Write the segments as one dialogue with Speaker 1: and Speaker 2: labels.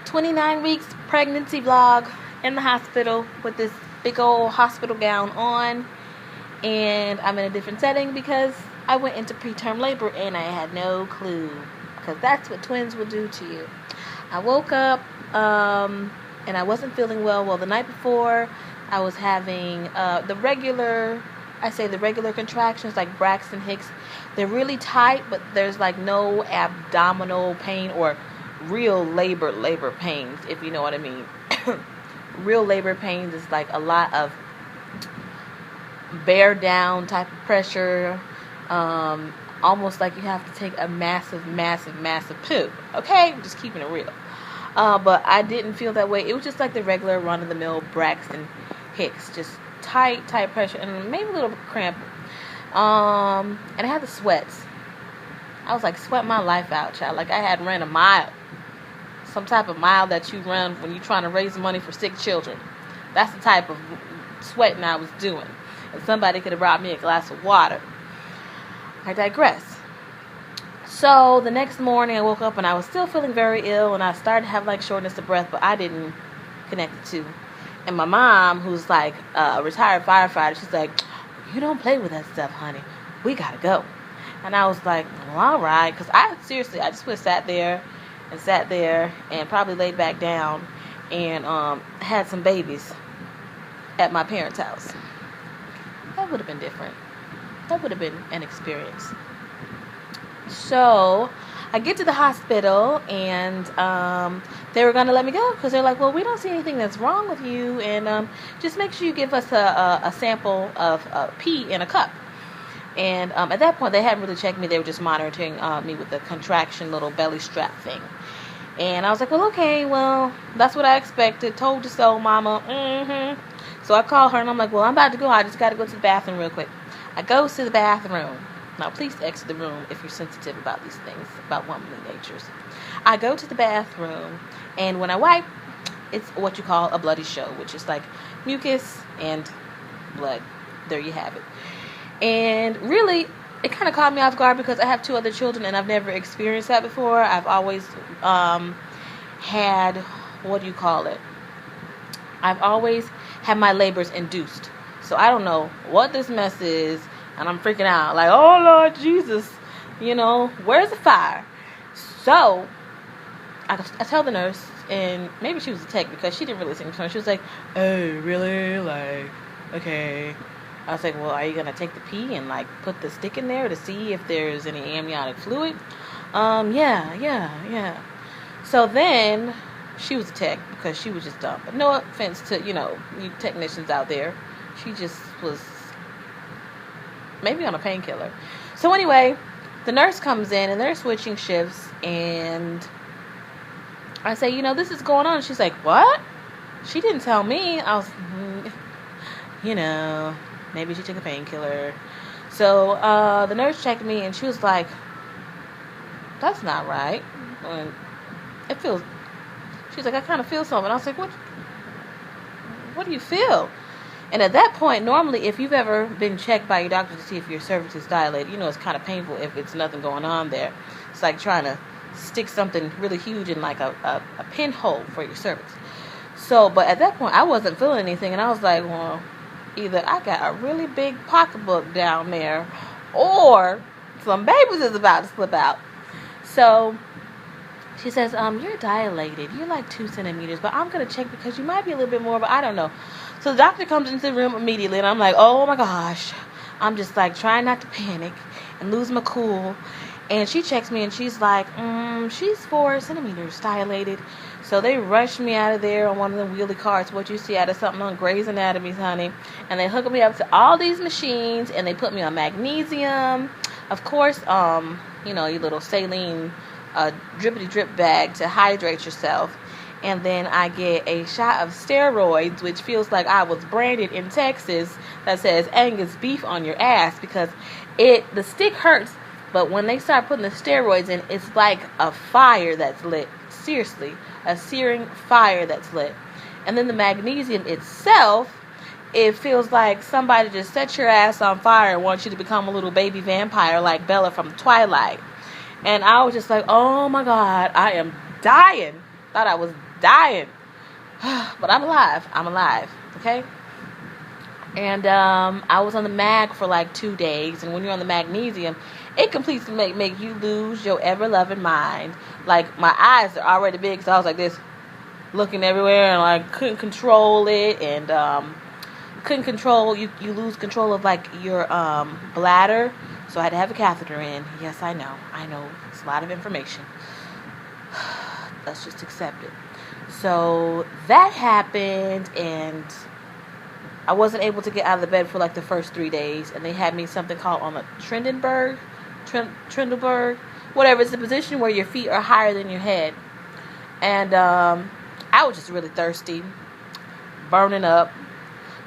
Speaker 1: 29 weeks pregnancy vlog in the hospital with this big old hospital gown on, and I'm in a different setting because I went into preterm labor and I had no clue, because that's what twins will do to you. I woke up and I wasn't feeling well. Well, the night before I was having the regular contractions, like Braxton Hicks. They're really tight, but there's like no abdominal pain or real labor pains, if you know what I mean. Real labor pains is like a lot of bear down type of pressure, almost like you have to take a massive poop. Okay, I'm just keeping it real. But I didn't feel that way. It was just like the regular run-of-the-mill Braxton Hicks, just tight pressure and maybe a little cramp. And I had the sweats. I was like sweating my life out, child. Like I had ran a mile. Some type of mile that you run when you're trying to raise money for sick children. That's the type of sweating I was doing. And somebody could have brought me a glass of water. I digress. So the next morning I woke up and I was still feeling very ill, and I started to have like shortness of breath, but I didn't connect the two. And my mom, who's like a retired firefighter, she's like, "You don't play with that stuff, honey. We gotta go." And I was like, "Well, all right," because I just would have sat there and probably laid back down and had some babies at my parents' house. That would have been different. That would have been an experience. So I get to the hospital, and they were going to let me go because they're like, "Well, we don't see anything that's wrong with you, and just make sure you give us a sample of pee in a cup." And at that point, they hadn't really checked me. They were just monitoring me with the contraction little belly strap thing. And I was like, "Well, okay, well, that's what I expected. Told you so, mama." So I called her, and I'm like, "Well, I'm about to go. I just got to go to the bathroom real quick." I go to the bathroom. Now, please exit the room if you're sensitive about these things, about womanly natures. I go to the bathroom, and when I wipe, it's what you call a bloody show, which is like mucus and blood. There you have it. And really, it kind of caught me off guard because I have 2 other children, and I've never experienced that before. I've always had, I've always had my labors induced. So I don't know what this mess is, and I'm freaking out. Like, oh, Lord Jesus, where's the fire? So I tell the nurse, and maybe she was a tech because she didn't really seem concerned. She was like, "Oh, really? Like, okay." I was like, "Well, are you going to take the pee and, like, put the stick in there to see if there's any amniotic fluid?" Yeah. So then she was a tech because she was just dumb. But no offense to, you technicians out there. She just was maybe on a painkiller. So anyway, the nurse comes in, and they're switching shifts, and I say, "This is going on." She's like, "What?" She didn't tell me. I was, maybe she took a painkiller. So the nurse checked me, and she was like, "That's not right." And she's like, "I kind of feel something." I was like, what do you feel? And at that point, normally, if you've ever been checked by your doctor to see if your cervix is dilated, it's kind of painful if it's nothing going on there. It's like trying to stick something really huge in like a pinhole for your cervix. So, but at that point, I wasn't feeling anything, and I was like, well, either I got a really big pocketbook down there, or some babies is about to slip out. So she says, "You're dilated. You're like 2 centimeters, but I'm going to check because you might be a little bit more, but I don't know." So the doctor comes into the room immediately, and I'm like, oh my gosh. I'm just like trying not to panic and lose my cool. And she checks me, and she's like, she's 4 centimeters dilated. So they rushed me out of there on one of the wheelie carts, what you see out of something on Grey's Anatomy, honey. And they hooked me up to all these machines, and they put me on magnesium. Of course, your little saline drippity drip bag to hydrate yourself. And then I get a shot of steroids, which feels like I was branded in Texas that says Angus beef on your ass, because the stick hurts, but when they start putting the steroids in, it's like a fire that's lit. Seriously, a searing fire that's lit. And then the magnesium itself, it feels like somebody just set your ass on fire and wants you to become a little baby vampire like Bella from Twilight. And I was just like, oh my God, I am dying. Thought I was dying. But I'm alive. I'm alive. Okay? And I was on the mag for like 2 days. And when you're on the magnesium, it completely make you lose your ever-loving mind. Like, my eyes are already big, so I was like this, looking everywhere, and like couldn't control it. And couldn't control, you lose control of like your bladder. So I had to have a catheter in. Yes, I know. It's a lot of information. Let's just accept it. So that happened, and I wasn't able to get out of the bed for like the first 3 days, and they had me something called on a Trendelenburg, whatever. It's the position where your feet are higher than your head. And I was just really thirsty, burning up.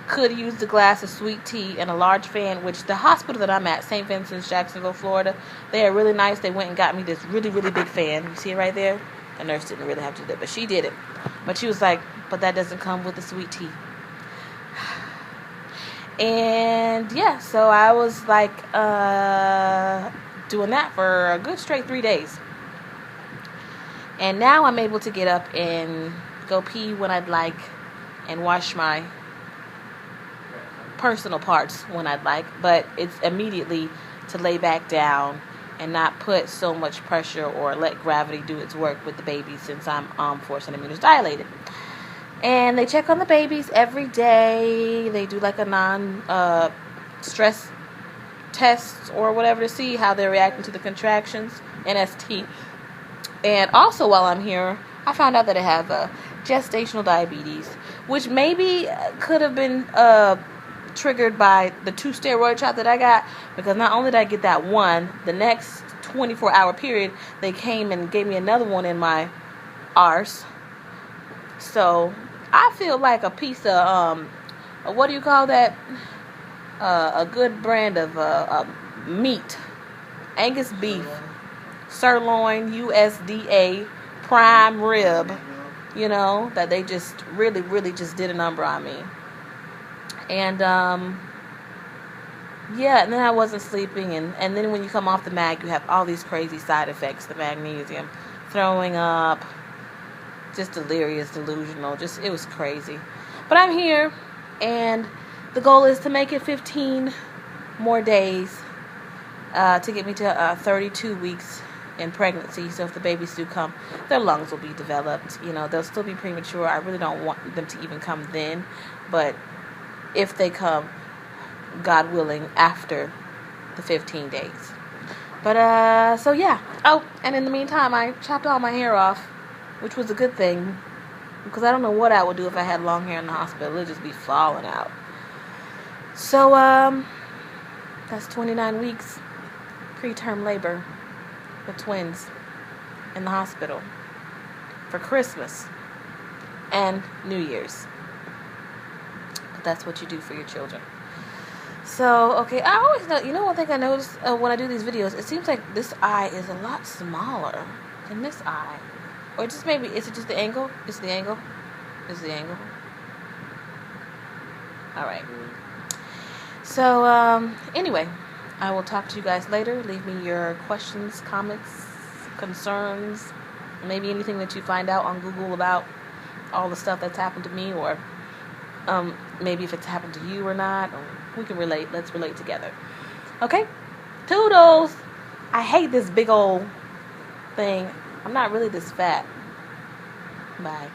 Speaker 1: Could use a glass of sweet tea and a large fan, which the hospital that I'm at, St. Vincent's, Jacksonville, Florida, they are really nice. They went and got me this really, really big fan. You see it right there? The nurse didn't really have to do that, but she did it. But she was like, but that doesn't come with the sweet tea. And yeah, so I was like doing that for a good straight 3 days. And now I'm able to get up and go pee when I'd like and wash my personal parts when I'd like, but it's immediately to lay back down and not put so much pressure or let gravity do its work with the baby, since I'm 4 centimeters dilated. And they check on the babies every day. They do like a non-stress test or whatever to see how they're reacting to the contractions, NST. And also while I'm here, I found out that I have gestational diabetes, which maybe could have been triggered by the 2 steroid shot that I got, because not only did I get that one, the next 24-hour period, they came and gave me another one in my arse. So I feel like a piece of, what do you call that? A good brand of meat. Angus beef. Sirloin, USDA, prime rib. You know, that they just really, really just did a number on me. And, yeah, and then I wasn't sleeping. And then when you come off the mag, you have all these crazy side effects. The magnesium, throwing up, just delirious, delusional. Just, it was crazy. But I'm here, and the goal is to make it 15 more days to get me to 32 weeks in pregnancy. So if the babies do come, their lungs will be developed. You know, they'll still be premature. I really don't want them to even come then. But if they come, God willing, after the 15 days. But, so yeah. Oh, and in the meantime, I chopped all my hair off, which was a good thing, because I don't know what I would do if I had long hair in the hospital. It would just be falling out. So, that's 29 weeks preterm labor with twins in the hospital for Christmas and New Year's. But that's what you do for your children. So, okay, I always know, you know, one thing I notice when I do these videos, it seems like this eye is a lot smaller than this eye. Or just maybe, is it just the angle? Is the angle? Is the angle? Alright. So, anyway, I will talk to you guys later. Leave me your questions, comments, concerns, maybe anything that you find out on Google about all the stuff that's happened to me, or maybe if it's happened to you or not. Or we can relate. Let's relate together. Okay? Toodles! I hate this big old thing. I'm not really this fat. Bye.